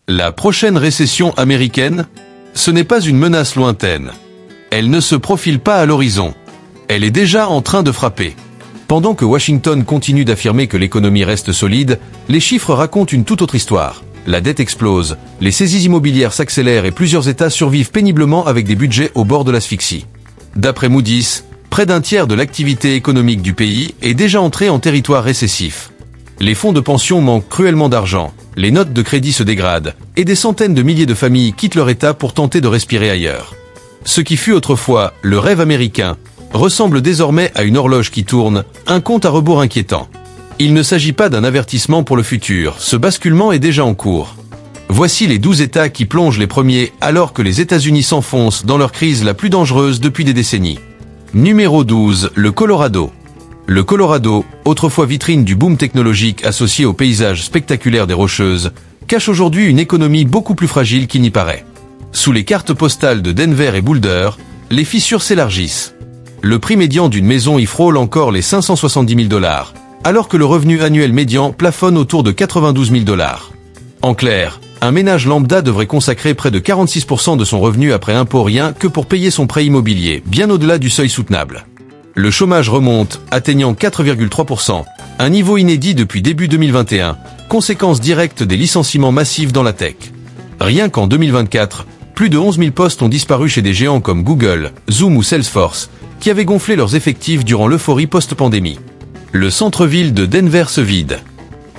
La prochaine récession américaine? Ce n'est pas une menace lointaine. Elle ne se profile pas à l'horizon. Elle est déjà en train de frapper. Pendant que Washington continue d'affirmer que l'économie reste solide, les chiffres racontent une toute autre histoire. La dette explose, les saisies immobilières s'accélèrent et plusieurs États survivent péniblement avec des budgets au bord de l'asphyxie. D'après Moody's, près d'un tiers de l'activité économique du pays est déjà entré en territoire récessif. Les fonds de pension manquent cruellement d'argent, les notes de crédit se dégradent, et des centaines de milliers de familles quittent leur État pour tenter de respirer ailleurs. Ce qui fut autrefois le rêve américain ressemble désormais à une horloge qui tourne, un compte à rebours inquiétant. Il ne s'agit pas d'un avertissement pour le futur, ce basculement est déjà en cours. Voici les 12 États qui plongent les premiers alors que les États-Unis s'enfoncent dans leur crise la plus dangereuse depuis des décennies. Numéro 12, le Colorado. Le Colorado, autrefois vitrine du boom technologique associé au paysage spectaculaire des Rocheuses, cache aujourd'hui une économie beaucoup plus fragile qu'il n'y paraît. Sous les cartes postales de Denver et Boulder, les fissures s'élargissent. Le prix médian d'une maison y frôle encore les 570 000 $, alors que le revenu annuel médian plafonne autour de 92 000 $. En clair, un ménage lambda devrait consacrer près de 46% de son revenu après impôt rien que pour payer son prêt immobilier, bien au-delà du seuil soutenable. Le chômage remonte, atteignant 4,3%, un niveau inédit depuis début 2021, conséquence directe des licenciements massifs dans la tech. Rien qu'en 2024, plus de 11 000 postes ont disparu chez des géants comme Google, Zoom ou Salesforce, qui avaient gonflé leurs effectifs durant l'euphorie post-pandémie. Le centre-ville de Denver se vide.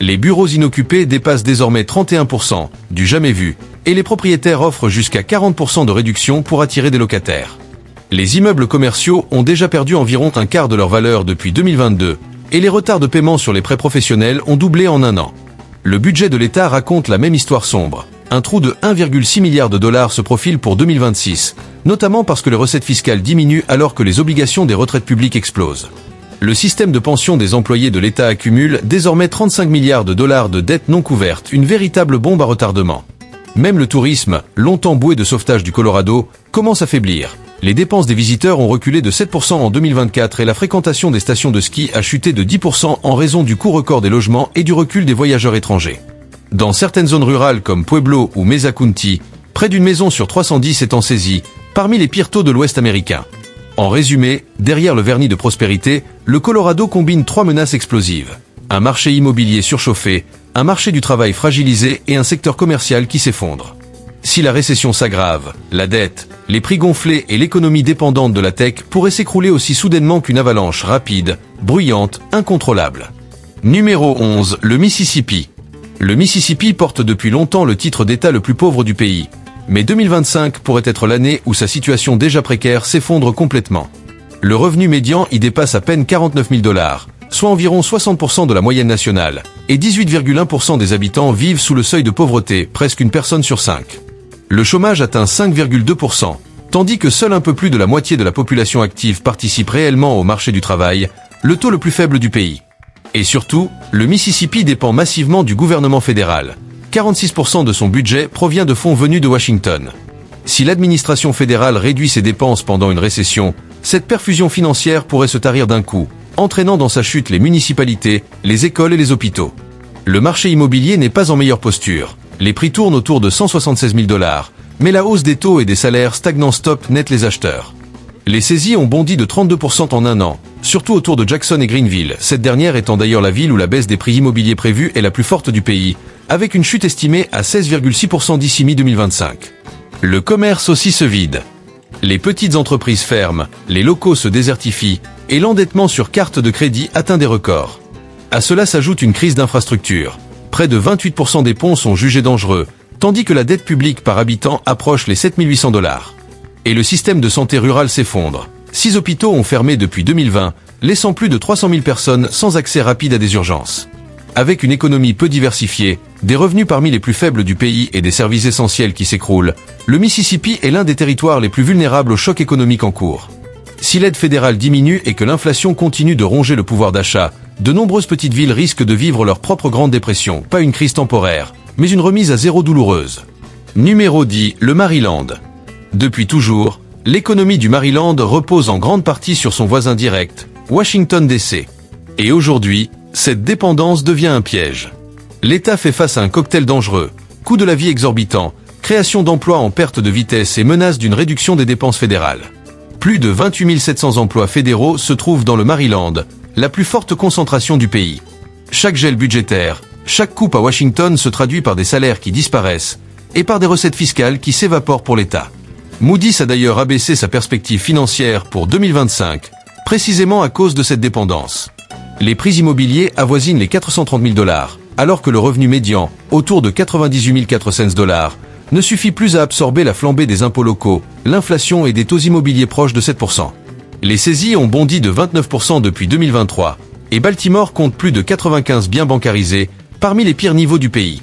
Les bureaux inoccupés dépassent désormais 31%, du jamais vu, et les propriétaires offrent jusqu'à 40% de réduction pour attirer des locataires. Les immeubles commerciaux ont déjà perdu environ un quart de leur valeur depuis 2022, et les retards de paiement sur les prêts professionnels ont doublé en un an. Le budget de l'État raconte la même histoire sombre. Un trou de 1,6 milliard de dollars se profile pour 2026, notamment parce que les recettes fiscales diminuent alors que les obligations des retraites publiques explosent. Le système de pension des employés de l'État accumule désormais 35 milliards de dollars de dettes non couvertes, une véritable bombe à retardement. Même le tourisme, longtemps bouée de sauvetage du Colorado, commence à faiblir. Les dépenses des visiteurs ont reculé de 7% en 2024 et la fréquentation des stations de ski a chuté de 10% en raison du coût record des logements et du recul des voyageurs étrangers. Dans certaines zones rurales comme Pueblo ou Mesa County, près d'une maison sur 310 est en saisie, parmi les pires taux de l'Ouest américain. En résumé, derrière le vernis de prospérité, le Colorado combine 3 menaces explosives. Un marché immobilier surchauffé, un marché du travail fragilisé et un secteur commercial qui s'effondre. Si la récession s'aggrave, la dette, les prix gonflés et l'économie dépendante de la tech pourraient s'écrouler aussi soudainement qu'une avalanche rapide, bruyante, incontrôlable. Numéro 11, le Mississippi. Le Mississippi porte depuis longtemps le titre d'État le plus pauvre du pays. Mais 2025 pourrait être l'année où sa situation déjà précaire s'effondre complètement. Le revenu médian y dépasse à peine 49 000 $, soit environ 60% de la moyenne nationale, et 18,1% des habitants vivent sous le seuil de pauvreté, presque une personne sur 5. Le chômage atteint 5,2%, tandis que seul un peu plus de la moitié de la population active participe réellement au marché du travail, le taux le plus faible du pays. Et surtout, le Mississippi dépend massivement du gouvernement fédéral. 46% de son budget provient de fonds venus de Washington. Si l'administration fédérale réduit ses dépenses pendant une récession, cette perfusion financière pourrait se tarir d'un coup, entraînant dans sa chute les municipalités, les écoles et les hôpitaux. Le marché immobilier n'est pas en meilleure posture. Les prix tournent autour de 176 000 $, mais la hausse des taux et des salaires stagnants stoppe net les acheteurs. Les saisies ont bondi de 32% en un an, surtout autour de Jackson et Greenville, cette dernière étant d'ailleurs la ville où la baisse des prix immobiliers prévue est la plus forte du pays, avec une chute estimée à 16,6% d'ici mi-2025. Le commerce aussi se vide. Les petites entreprises ferment, les locaux se désertifient, et l'endettement sur carte de crédit atteint des records. À cela s'ajoute une crise d'infrastructure. Près de 28% des ponts sont jugés dangereux, tandis que la dette publique par habitant approche les 7 800 $. Et le système de santé rural s'effondre. 6 hôpitaux ont fermé depuis 2020, laissant plus de 300 000 personnes sans accès rapide à des urgences. Avec une économie peu diversifiée, des revenus parmi les plus faibles du pays et des services essentiels qui s'écroulent, le Mississippi est l'un des territoires les plus vulnérables au choc économique en cours. Si l'aide fédérale diminue et que l'inflation continue de ronger le pouvoir d'achat, de nombreuses petites villes risquent de vivre leur propre grande dépression, pas une crise temporaire, mais une remise à zéro douloureuse. Numéro 10, le Maryland. Depuis toujours, l'économie du Maryland repose en grande partie sur son voisin direct, Washington DC. Et aujourd'hui, cette dépendance devient un piège. L'État fait face à un cocktail dangereux. coût de la vie exorbitant, création d'emplois en perte de vitesse et menace d'une réduction des dépenses fédérales. Plus de 28 700 emplois fédéraux se trouvent dans le Maryland, la plus forte concentration du pays. Chaque gel budgétaire, chaque coupe à Washington se traduit par des salaires qui disparaissent et par des recettes fiscales qui s'évaporent pour l'État. Moody's a d'ailleurs abaissé sa perspective financière pour 2025, précisément à cause de cette dépendance. Les prix immobiliers avoisinent les 430 000 $, alors que le revenu médian, autour de 98 400 $, ne suffit plus à absorber la flambée des impôts locaux, l'inflation et des taux immobiliers proches de 7%. Les saisies ont bondi de 29% depuis 2023, et Baltimore compte plus de 95 biens bancarisés, parmi les pires niveaux du pays.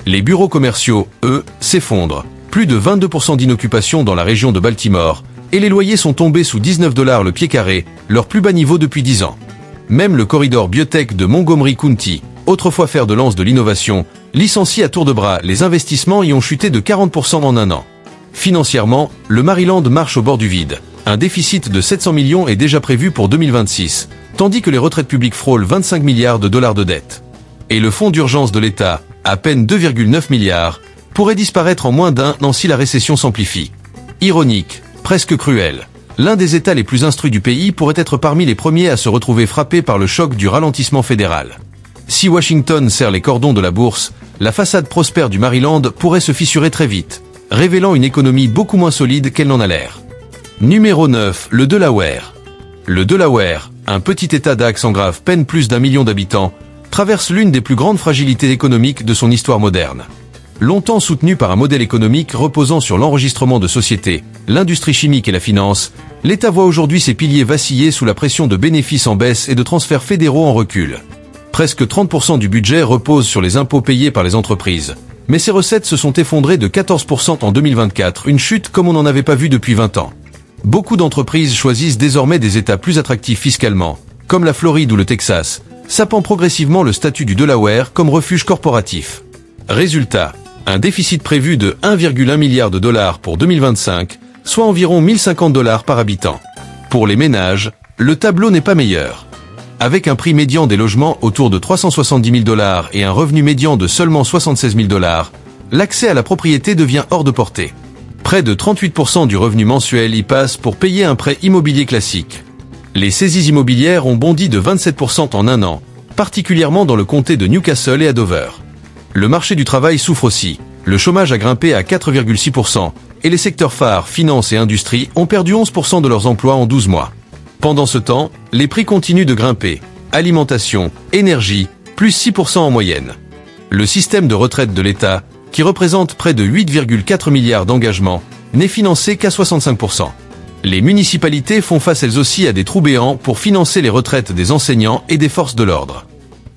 Les bureaux commerciaux, eux, s'effondrent. Plus de 22% d'inoccupation dans la région de Baltimore, et les loyers sont tombés sous 19 $ le pied carré, leur plus bas niveau depuis 10 ans. Même le corridor biotech de Montgomery County, autrefois fer de lance de l'innovation, licencie à tour de bras, les investissements y ont chuté de 40% en un an. Financièrement, le Maryland marche au bord du vide. Un déficit de 700 millions est déjà prévu pour 2026, tandis que les retraites publiques frôlent 25 milliards de dollars de dette. Et le fonds d'urgence de l'État, à peine 2,9 milliards, pourrait disparaître en moins d'un an si la récession s'amplifie. Ironique, presque cruel. L'un des États les plus instruits du pays pourrait être parmi les premiers à se retrouver frappé par le choc du ralentissement fédéral. Si Washington serre les cordons de la bourse, la façade prospère du Maryland pourrait se fissurer très vite, révélant une économie beaucoup moins solide qu'elle n'en a l'air. Numéro 9, le Delaware. Le Delaware, un petit État d'accent grave peine plus d'1 million d'habitants, traverse l'une des plus grandes fragilités économiques de son histoire moderne. Longtemps soutenu par un modèle économique reposant sur l'enregistrement de sociétés, l'industrie chimique et la finance, l'État voit aujourd'hui ses piliers vaciller sous la pression de bénéfices en baisse et de transferts fédéraux en recul. Presque 30% du budget repose sur les impôts payés par les entreprises, mais ces recettes se sont effondrées de 14% en 2024, une chute comme on n'en avait pas vu depuis 20 ans. Beaucoup d'entreprises choisissent désormais des États plus attractifs fiscalement, comme la Floride ou le Texas, sapant progressivement le statut du Delaware comme refuge corporatif. Résultat, un déficit prévu de 1,1 milliard de dollars pour 2025, soit environ 1050 $ par habitant. Pour les ménages, le tableau n'est pas meilleur. Avec un prix médian des logements autour de 370 000 $ et un revenu médian de seulement 76 000 $, l'accès à la propriété devient hors de portée. Près de 38% du revenu mensuel y passe pour payer un prêt immobilier classique. Les saisies immobilières ont bondi de 27% en un an, particulièrement dans le comté de Newcastle et à Dover. Le marché du travail souffre aussi. Le chômage a grimpé à 4,6% et les secteurs phares, finance et industrie, ont perdu 11% de leurs emplois en 12 mois. Pendant ce temps, les prix continuent de grimper. Alimentation, énergie, plus 6% en moyenne. Le système de retraite de l'État, qui représente près de 8,4 milliards d'engagements, n'est financé qu'à 65%. Les municipalités font face elles aussi à des trous béants pour financer les retraites des enseignants et des forces de l'ordre.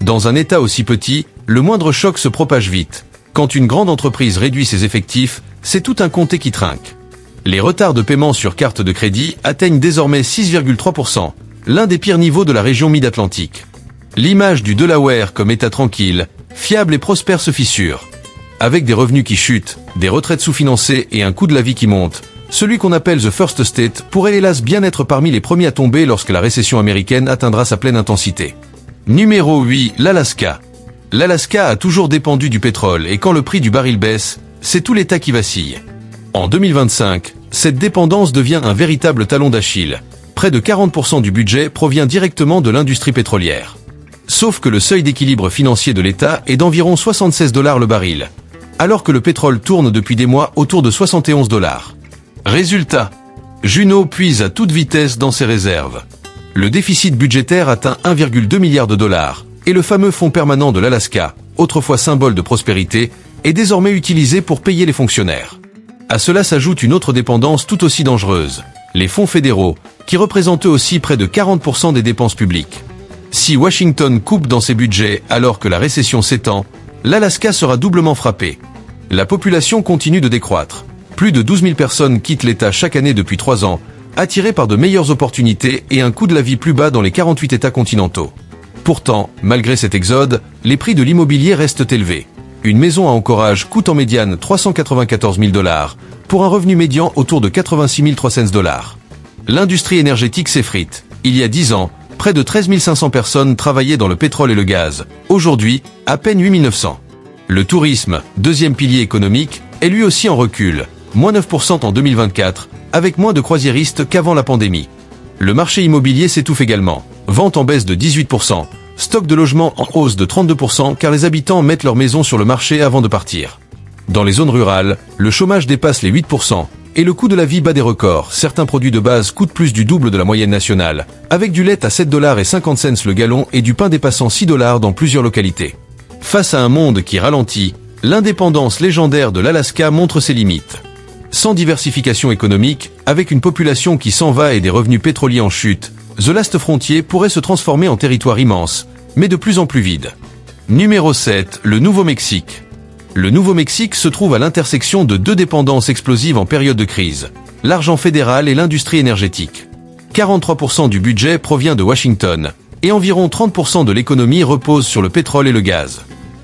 Dans un État aussi petit, le moindre choc se propage vite. Quand une grande entreprise réduit ses effectifs, c'est tout un comté qui trinque. Les retards de paiement sur carte de crédit atteignent désormais 6,3%, l'un des pires niveaux de la région Mid-Atlantique. L'image du Delaware comme État tranquille, fiable et prospère se fissure. Avec des revenus qui chutent, des retraites sous-financées et un coût de la vie qui monte, celui qu'on appelle The First State pourrait hélas bien être parmi les premiers à tomber lorsque la récession américaine atteindra sa pleine intensité. Numéro 8, l'Alaska. L'Alaska a toujours dépendu du pétrole et quand le prix du baril baisse, c'est tout l'État qui vacille. En 2025, cette dépendance devient un véritable talon d'Achille. Près de 40% du budget provient directement de l'industrie pétrolière. Sauf que le seuil d'équilibre financier de l'État est d'environ 76 $ le baril, alors que le pétrole tourne depuis des mois autour de 71 $. Résultat, Juneau puise à toute vitesse dans ses réserves. Le déficit budgétaire atteint 1,2 milliard de dollars, et le fameux fonds permanent de l'Alaska, autrefois symbole de prospérité, est désormais utilisé pour payer les fonctionnaires. À cela s'ajoute une autre dépendance tout aussi dangereuse, les fonds fédéraux, qui représentent eux aussi près de 40% des dépenses publiques. Si Washington coupe dans ses budgets alors que la récession s'étend, l'Alaska sera doublement frappé. La population continue de décroître. Plus de 12 000 personnes quittent l'État chaque année depuis 3 ans, attirées par de meilleures opportunités et un coût de la vie plus bas dans les 48 États continentaux. Pourtant, malgré cet exode, les prix de l'immobilier restent élevés. Une maison à Anchorage coûte en médiane 394 000 $, pour un revenu médian autour de 86 300 $. L'industrie énergétique s'effrite. Il y a 10 ans, près de 13 500 personnes travaillaient dans le pétrole et le gaz. Aujourd'hui, à peine 8 900. Le tourisme, deuxième pilier économique, est lui aussi en recul, moins 9% en 2024, avec moins de croisiéristes qu'avant la pandémie. Le marché immobilier s'étouffe également, vente en baisse de 18%, stock de logements en hausse de 32% car les habitants mettent leur maison sur le marché avant de partir. Dans les zones rurales, le chômage dépasse les 8%, et le coût de la vie bat des records. Certains produits de base coûtent plus du double de la moyenne nationale, avec du lait à 7,50 $ le gallon et du pain dépassant 6 $ dans plusieurs localités. Face à un monde qui ralentit, l'indépendance légendaire de l'Alaska montre ses limites. Sans diversification économique, avec une population qui s'en va et des revenus pétroliers en chute, The Last Frontier pourrait se transformer en territoire immense, mais de plus en plus vide. Numéro 7, le Nouveau-Mexique. Le Nouveau-Mexique se trouve à l'intersection de deux dépendances explosives en période de crise, l'argent fédéral et l'industrie énergétique. 43% du budget provient de Washington, et environ 30% de l'économie repose sur le pétrole et le gaz.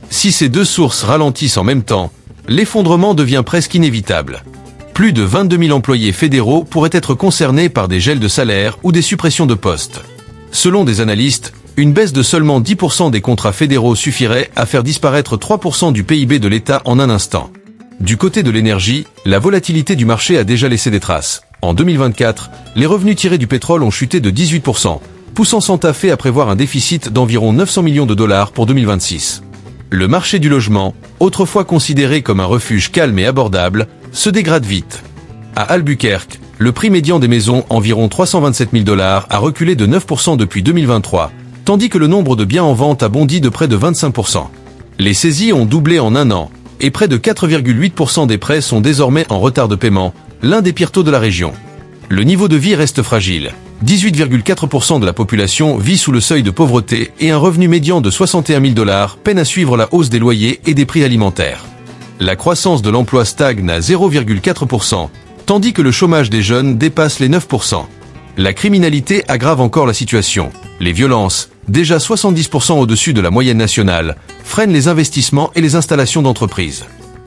Si ces deux sources ralentissent en même temps, l'effondrement devient presque inévitable. Plus de 22 000 employés fédéraux pourraient être concernés par des gels de salaire ou des suppressions de postes. Selon des analystes, une baisse de seulement 10% des contrats fédéraux suffirait à faire disparaître 3% du PIB de l'État en un instant. Du côté de l'énergie, la volatilité du marché a déjà laissé des traces. En 2024, les revenus tirés du pétrole ont chuté de 18%, poussant Santa Fe à prévoir un déficit d'environ 900 millions de dollars pour 2026. Le marché du logement, autrefois considéré comme un refuge calme et abordable, se dégrade vite. À Albuquerque, le prix médian des maisons, environ 327 000 $, a reculé de 9% depuis 2023, tandis que le nombre de biens en vente a bondi de près de 25%. Les saisies ont doublé en un an, et près de 4,8% des prêts sont désormais en retard de paiement, l'un des pires taux de la région. Le niveau de vie reste fragile. 18,4% de la population vit sous le seuil de pauvreté et un revenu médian de 61 000 $ peine à suivre la hausse des loyers et des prix alimentaires. La croissance de l'emploi stagne à 0,4%, tandis que le chômage des jeunes dépasse les 9%. La criminalité aggrave encore la situation. Les violences, déjà 70% au-dessus de la moyenne nationale, freinent les investissements et les installations d'entreprises.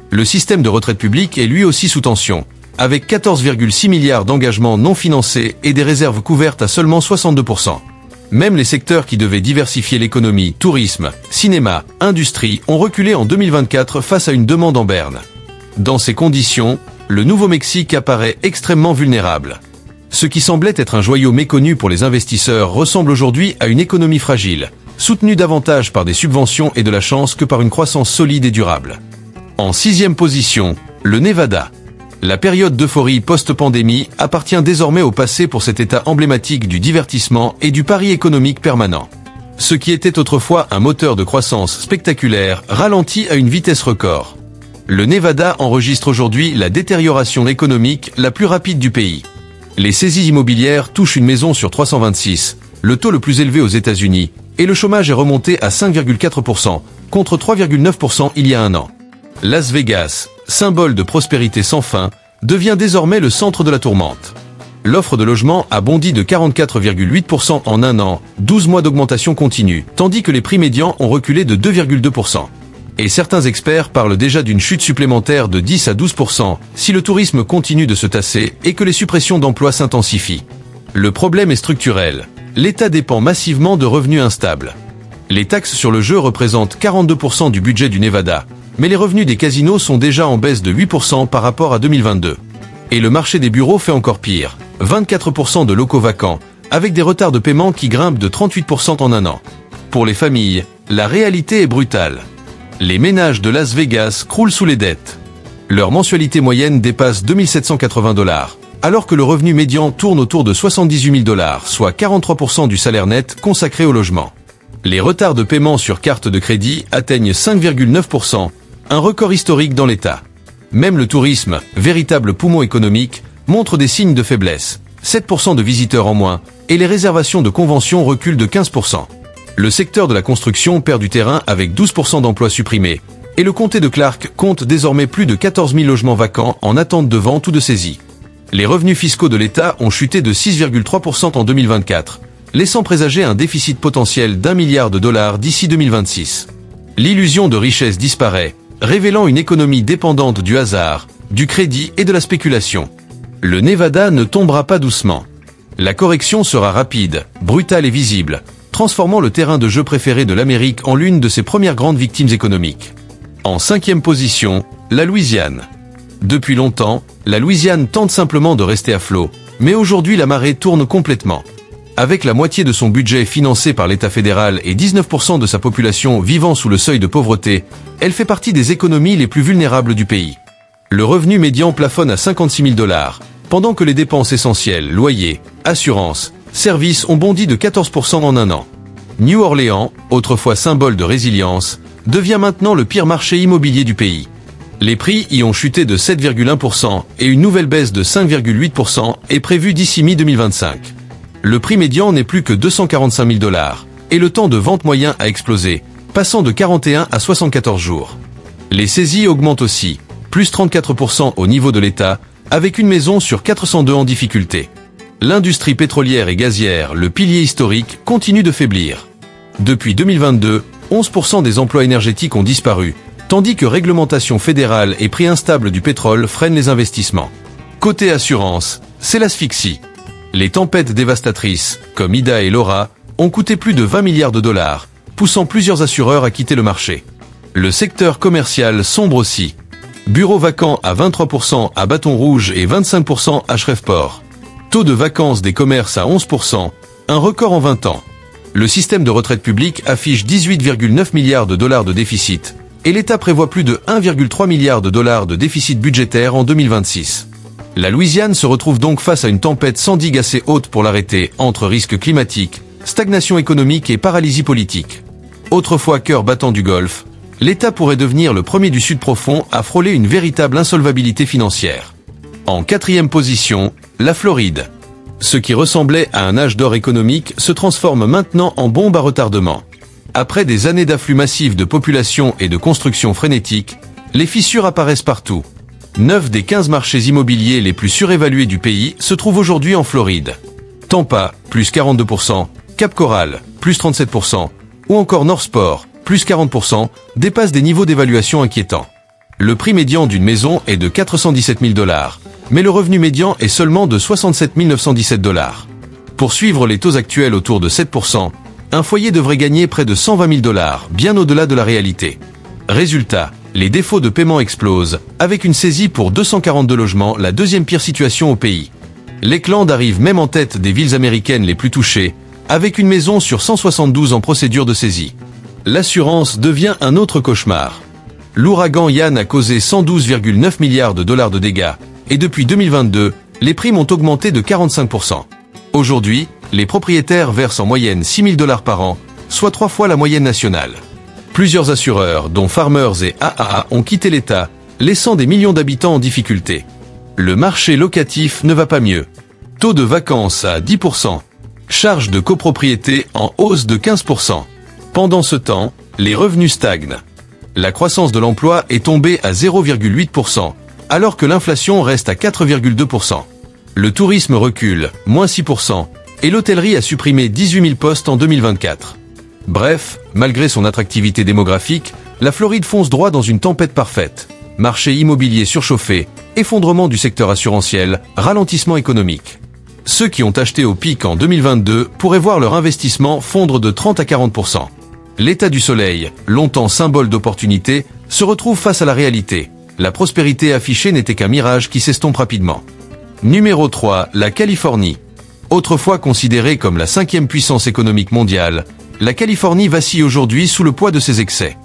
Le système de retraite publique est lui aussi sous tension, avec 14,6 milliards d'engagements non financés et des réserves couvertes à seulement 62%. Même les secteurs qui devaient diversifier l'économie, tourisme, cinéma, industrie, ont reculé en 2024 face à une demande en berne. Dans ces conditions, le Nouveau-Mexique apparaît extrêmement vulnérable. Ce qui semblait être un joyau méconnu pour les investisseurs ressemble aujourd'hui à une économie fragile, soutenue davantage par des subventions et de la chance que par une croissance solide et durable. En 6e position, le Nevada. La période d'euphorie post-pandémie appartient désormais au passé pour cet état emblématique du divertissement et du pari économique permanent. Ce qui était autrefois un moteur de croissance spectaculaire ralentit à une vitesse record. Le Nevada enregistre aujourd'hui la détérioration économique la plus rapide du pays. Les saisies immobilières touchent une maison sur 326, le taux le plus élevé aux États-Unis, et le chômage est remonté à 5,4%, contre 3,9% il y a un an. Las Vegas, symbole de prospérité sans fin, devient désormais le centre de la tourmente. L'offre de logement a bondi de 44,8% en un an, 12 mois d'augmentation continue, tandis que les prix médians ont reculé de 2,2%. Et certains experts parlent déjà d'une chute supplémentaire de 10 à 12% si le tourisme continue de se tasser et que les suppressions d'emplois s'intensifient. Le problème est structurel. L'État dépend massivement de revenus instables. Les taxes sur le jeu représentent 42% du budget du Nevada, mais les revenus des casinos sont déjà en baisse de 8% par rapport à 2022. Et le marché des bureaux fait encore pire, 24% de locaux vacants, avec des retards de paiement qui grimpent de 38% en un an. Pour les familles, la réalité est brutale. Les ménages de Las Vegas croulent sous les dettes. Leur mensualité moyenne dépasse 2 780 $, alors que le revenu médian tourne autour de 78 000 $, soit 43% du salaire net consacré au logement. Les retards de paiement sur carte de crédit atteignent 5,9%, un record historique dans l'État. Même le tourisme, véritable poumon économique, montre des signes de faiblesse. 7% de visiteurs en moins, et les réservations de conventions reculent de 15%. Le secteur de la construction perd du terrain avec 12% d'emplois supprimés, et le comté de Clark compte désormais plus de 14 000 logements vacants en attente de vente ou de saisie. Les revenus fiscaux de l'État ont chuté de 6,3% en 2024, laissant présager un déficit potentiel d'1 milliard de dollars d'ici 2026. L'illusion de richesse disparaît, révélant une économie dépendante du hasard, du crédit et de la spéculation. Le Nevada ne tombera pas doucement. La correction sera rapide, brutale et visible, transformant le terrain de jeu préféré de l'Amérique en l'une de ses premières grandes victimes économiques. En 5e position, la Louisiane. Depuis longtemps, la Louisiane tente simplement de rester à flot, mais aujourd'hui la marée tourne complètement. Avec la moitié de son budget financé par l'État fédéral et 19% de sa population vivant sous le seuil de pauvreté, elle fait partie des économies les plus vulnérables du pays. Le revenu médian plafonne à 56 000 $, pendant que les dépenses essentielles, loyers, assurances, services ont bondi de 14% en un an. New Orleans, autrefois symbole de résilience, devient maintenant le pire marché immobilier du pays. Les prix y ont chuté de 7,1% et une nouvelle baisse de 5,8% est prévue d'ici mi-2025. Le prix médian n'est plus que 245 000 $ et le temps de vente moyen a explosé, passant de 41 à 74 jours. Les saisies augmentent aussi, plus 34% au niveau de l'État, avec une maison sur 402 en difficulté. L'industrie pétrolière et gazière, le pilier historique, continue de faiblir. Depuis 2022, 11% des emplois énergétiques ont disparu, tandis que réglementation fédérale et prix instables du pétrole freinent les investissements. Côté assurance, c'est l'asphyxie. Les tempêtes dévastatrices, comme Ida et Laura, ont coûté plus de 20 milliards de $, poussant plusieurs assureurs à quitter le marché. Le secteur commercial sombre aussi. Bureaux vacants à 23% à Bâton Rouge et 25% à Shreveport. Taux de vacances des commerces à 11%, un record en 20 ans. Le système de retraite publique affiche 18,9 milliards de $ de déficit, et l'État prévoit plus de 1,3 milliard de $ de déficit budgétaire en 2026. La Louisiane se retrouve donc face à une tempête sans digue assez haute pour l'arrêter, entre risques climatiques, stagnation économique et paralysie politique. Autrefois cœur battant du Golfe, l'État pourrait devenir le premier du Sud profond à frôler une véritable insolvabilité financière. En 4e position, la Floride. Ce qui ressemblait à un âge d'or économique se transforme maintenant en bombe à retardement. Après des années d'afflux massif de population et de construction frénétique, les fissures apparaissent partout. 9 des 15 marchés immobiliers les plus surévalués du pays se trouvent aujourd'hui en Floride. Tampa, plus 42%, Cap Coral, plus 37%, ou encore Northport, plus 40%, dépassent des niveaux d'évaluation inquiétants. Le prix médian d'une maison est de 417 000 $, mais le revenu médian est seulement de 67 917 $. Pour suivre les taux actuels autour de 7%, un foyer devrait gagner près de 120 000 $, bien au-delà de la réalité. Résultat, les défauts de paiement explosent, avec une saisie pour 242 logements, la deuxième pire situation au pays. Lakeland arrive même en tête des villes américaines les plus touchées, avec une maison sur 172 en procédure de saisie. L'assurance devient un autre cauchemar. L'ouragan Ian a causé 112,9 milliards de $ de dégâts, et depuis 2022, les primes ont augmenté de 45%. Aujourd'hui, les propriétaires versent en moyenne 6 000 $ par an, soit 3 fois la moyenne nationale. Plusieurs assureurs, dont Farmers et AAA, ont quitté l'État, laissant des millions d'habitants en difficulté. Le marché locatif ne va pas mieux. Taux de vacances à 10%. Charges de copropriété en hausse de 15%. Pendant ce temps, les revenus stagnent. La croissance de l'emploi est tombée à 0,8%, alors que l'inflation reste à 4,2%. Le tourisme recule, moins 6%, et l'hôtellerie a supprimé 18 000 postes en 2024. Bref, malgré son attractivité démographique, la Floride fonce droit dans une tempête parfaite. Marché immobilier surchauffé, effondrement du secteur assurantiel, ralentissement économique. Ceux qui ont acheté au pic en 2022 pourraient voir leur investissement fondre de 30 à 40%. L'État du soleil, longtemps symbole d'opportunité, se retrouve face à la réalité. La prospérité affichée n'était qu'un mirage qui s'estompe rapidement. Numéro 3, la Californie. Autrefois considérée comme la 5e puissance économique mondiale, la Californie vacille aujourd'hui sous le poids de ses excès.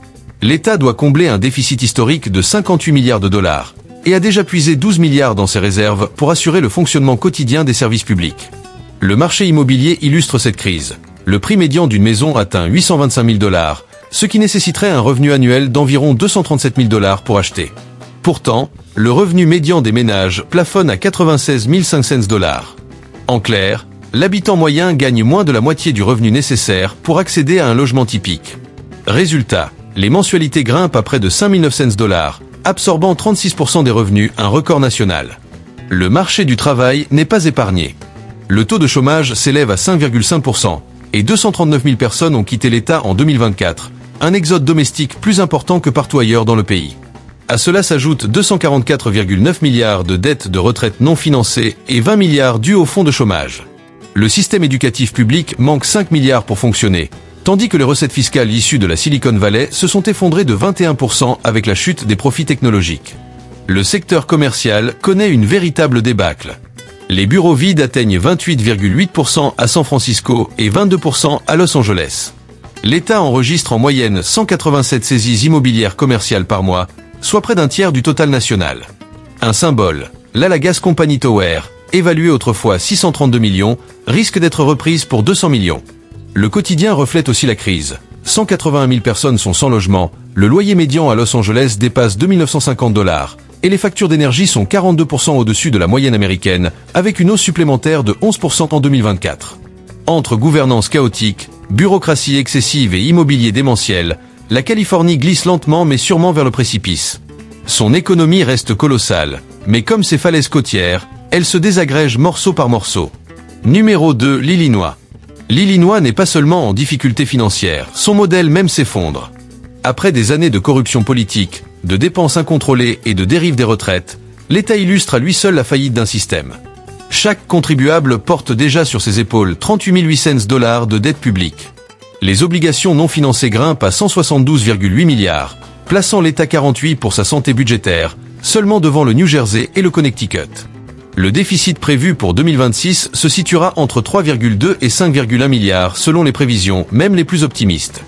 L'État doit combler un déficit historique de 58 milliards de $, et a déjà puisé 12 milliards dans ses réserves pour assurer le fonctionnement quotidien des services publics. Le marché immobilier illustre cette crise. Le prix médian d'une maison atteint 825 000 $, ce qui nécessiterait un revenu annuel d'environ 237 000 $ pour acheter. Pourtant, le revenu médian des ménages plafonne à 96 500 $. En clair, l'habitant moyen gagne moins de la moitié du revenu nécessaire pour accéder à un logement typique. Résultat, les mensualités grimpent à près de 5 900 $, absorbant 36% des revenus, un record national. Le marché du travail n'est pas épargné. Le taux de chômage s'élève à 5,5%, et 239 000 personnes ont quitté l'État en 2024, un exode domestique plus important que partout ailleurs dans le pays. À cela s'ajoutent 244,9 milliards de dettes de retraite non financées et 20 milliards dus au fonds de chômage. Le système éducatif public manque 5 milliards pour fonctionner, tandis que les recettes fiscales issues de la Silicon Valley se sont effondrées de 21% avec la chute des profits technologiques. Le secteur commercial connaît une véritable débâcle. Les bureaux vides atteignent 28,8% à San Francisco et 22% à Los Angeles. L'État enregistre en moyenne 187 saisies immobilières commerciales par mois, soit près d'un tiers du total national. Un symbole, l'Alagas Company Tower, évaluée autrefois 632 millions, risque d'être reprise pour 200 millions. Le quotidien reflète aussi la crise. 181 000 personnes sont sans logement, le loyer médian à Los Angeles dépasse 2 950 $, et les factures d'énergie sont 42% au-dessus de la moyenne américaine, avec une hausse supplémentaire de 11% en 2024. Entre gouvernance chaotique, bureaucratie excessive et immobilier démentiel, la Californie glisse lentement mais sûrement vers le précipice. Son économie reste colossale, mais comme ses falaises côtières, elle se désagrège morceau par morceau. Numéro 2, l'Illinois. L'Illinois n'est pas seulement en difficulté financière, son modèle même s'effondre. Après des années de corruption politique, de dépenses incontrôlées et de dérive des retraites, l'État illustre à lui seul la faillite d'un système. Chaque contribuable porte déjà sur ses épaules 38 800 $ de dette publique. Les obligations non financées grimpent à 172,8 milliards, plaçant l'État 48 pour sa santé budgétaire, seulement devant le New Jersey et le Connecticut. Le déficit prévu pour 2026 se situera entre 3,2 et 5,1 milliards selon les prévisions, même les plus optimistes.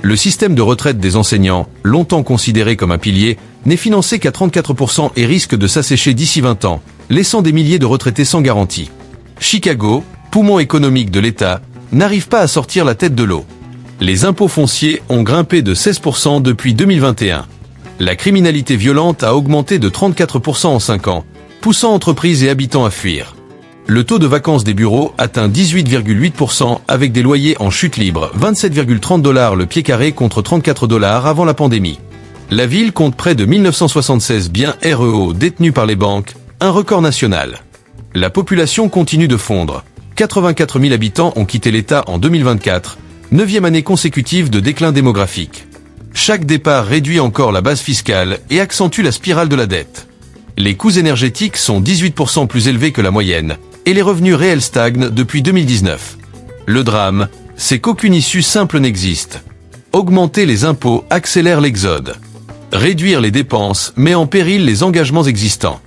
Le système de retraite des enseignants, longtemps considéré comme un pilier, n'est financé qu'à 34% et risque de s'assécher d'ici 20 ans, laissant des milliers de retraités sans garantie. Chicago, poumon économique de l'État, n'arrive pas à sortir la tête de l'eau. Les impôts fonciers ont grimpé de 16% depuis 2021. La criminalité violente a augmenté de 34% en 5 ans, poussant entreprises et habitants à fuir. Le taux de vacances des bureaux atteint 18,8% avec des loyers en chute libre, 27,30 $ le pied carré contre 34 $ avant la pandémie. La ville compte près de 1976 biens REO détenus par les banques, un record national. La population continue de fondre. 84 000 habitants ont quitté l'État en 2024, 9e année consécutive de déclin démographique. Chaque départ réduit encore la base fiscale et accentue la spirale de la dette. Les coûts énergétiques sont 18% plus élevés que la moyenne, et les revenus réels stagnent depuis 2019. Le drame, c'est qu'aucune issue simple n'existe. Augmenter les impôts accélère l'exode. Réduire les dépenses met en péril les engagements existants.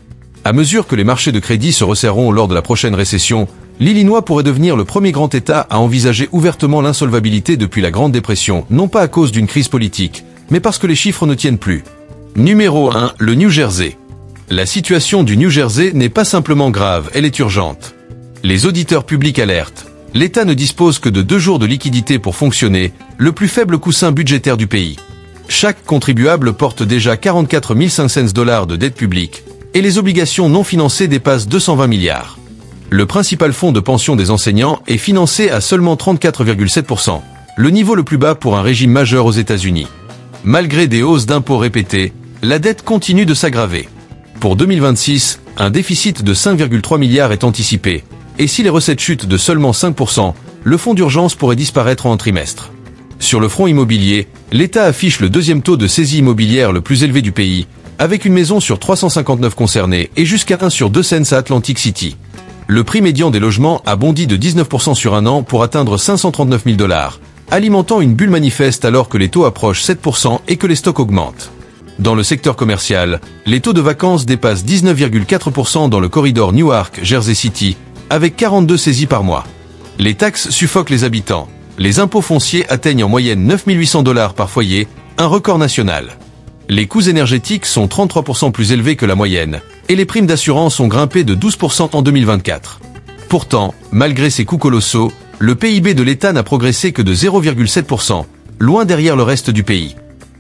À mesure que les marchés de crédit se resserreront lors de la prochaine récession, l'Illinois pourrait devenir le premier grand État à envisager ouvertement l'insolvabilité depuis la Grande Dépression, non pas à cause d'une crise politique, mais parce que les chiffres ne tiennent plus. Numéro 1, le New Jersey. La situation du New Jersey n'est pas simplement grave, elle est urgente. Les auditeurs publics alertent. L'État ne dispose que de 2 jours de liquidité pour fonctionner, le plus faible coussin budgétaire du pays. Chaque contribuable porte déjà 44 500 $ de dette publique, et les obligations non financées dépassent 220 milliards. Le principal fonds de pension des enseignants est financé à seulement 34,7%, le niveau le plus bas pour un régime majeur aux États-Unis. Malgré des hausses d'impôts répétées, la dette continue de s'aggraver. Pour 2026, un déficit de 5,3 milliards est anticipé, et si les recettes chutent de seulement 5%, le fonds d'urgence pourrait disparaître en un trimestre. Sur le front immobilier, l'État affiche le 2e taux de saisie immobilière le plus élevé du pays, avec une maison sur 359 concernée et jusqu'à 1 sur 2 cents à Atlantic City. Le prix médian des logements a bondi de 19% sur un an pour atteindre 539 000 $, alimentant une bulle manifeste alors que les taux approchent 7% et que les stocks augmentent. Dans le secteur commercial, les taux de vacances dépassent 19,4% dans le corridor Newark-Jersey City, avec 42 saisies par mois. Les taxes suffoquent les habitants. Les impôts fonciers atteignent en moyenne 9 800 $ par foyer, un record national. Les coûts énergétiques sont 33% plus élevés que la moyenne, et les primes d'assurance ont grimpé de 12% en 2024. Pourtant, malgré ces coûts colossaux, le PIB de l'État n'a progressé que de 0,7%, loin derrière le reste du pays.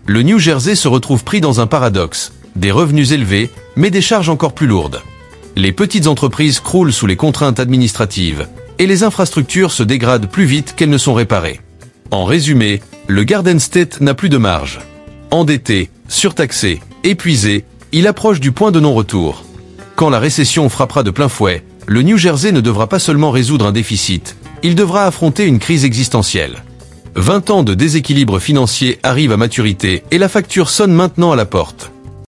Le New Jersey se retrouve pris dans un paradoxe, des revenus élevés, mais des charges encore plus lourdes. Les petites entreprises croulent sous les contraintes administratives, et les infrastructures se dégradent plus vite qu'elles ne sont réparées. En résumé, le Garden State n'a plus de marge. Endetté, surtaxé, épuisé, il approche du point de non-retour. Quand la récession frappera de plein fouet, le New Jersey ne devra pas seulement résoudre un déficit, il devra affronter une crise existentielle. 20 ans de déséquilibre financier arrivent à maturité et la facture sonne maintenant à la porte.